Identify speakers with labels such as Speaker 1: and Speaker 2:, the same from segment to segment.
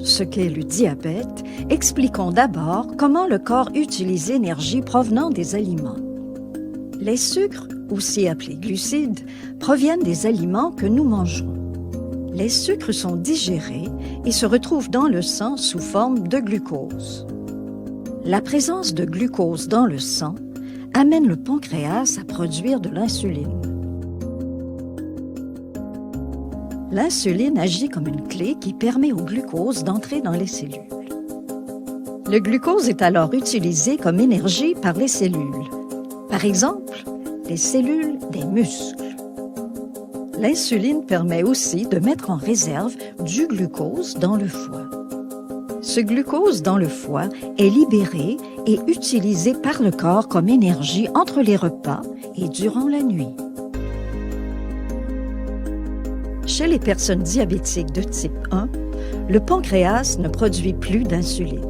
Speaker 1: ce qu'est le diabète, expliquons d'abord comment le corps utilise l'énergie provenant des aliments. Les sucres, aussi appelés glucides, proviennent des aliments que nous mangeons. Les sucres sont digérés et se retrouvent dans le sang sous forme de glucose. La présence de glucose dans le sang amène le pancréas à produire de l'insuline. L'insuline agit comme une clé qui permet au glucose d'entrer dans les cellules. Le glucose est alors utilisé comme énergie par les cellules. Par exemple, les cellules des muscles. L'insuline permet aussi de mettre en réserve du glucose dans le foie. Ce glucose dans le foie est libéré et utilisé par le corps comme énergie entre les repas et durant la nuit. Chez les personnes diabétiques de type 1, le pancréas ne produit plus d'insuline.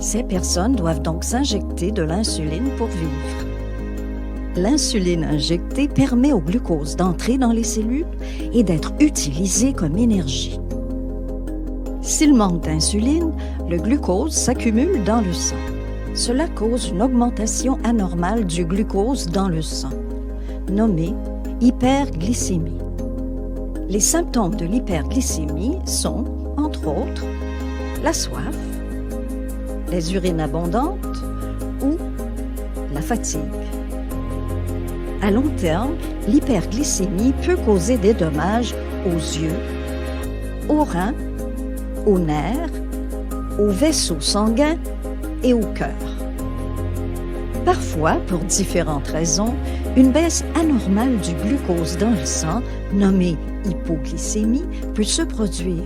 Speaker 1: Ces personnes doivent donc s'injecter de l'insuline pour vivre. L'insuline injectée permet au glucose d'entrer dans les cellules et d'être utilisé comme énergie. S'il manque d'insuline, le glucose s'accumule dans le sang. Cela cause une augmentation anormale du glucose dans le sang, nommée hyperglycémie. Les symptômes de l'hyperglycémie sont, entre autres, la soif, les urines abondantes ou la fatigue. À long terme, l'hyperglycémie peut causer des dommages aux yeux, aux reins, aux nerfs, aux vaisseaux sanguins et au cœur. Parfois, pour différentes raisons, une baisse anormale du glucose dans le sang, nommée hypoglycémie, peut se produire.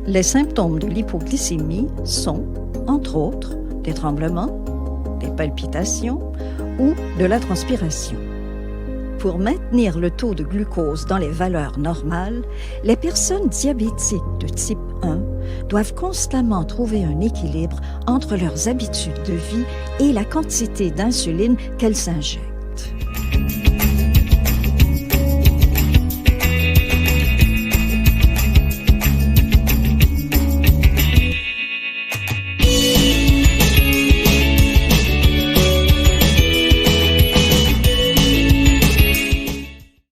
Speaker 1: Les symptômes de l'hypoglycémie sont, entre autres, des tremblements, des palpitations ou de la transpiration. Pour maintenir le taux de glucose dans les valeurs normales, les personnes diabétiques de type 1 doivent constamment trouver un équilibre entre leurs habitudes de vie et la quantité d'insuline qu'elles s'injectent.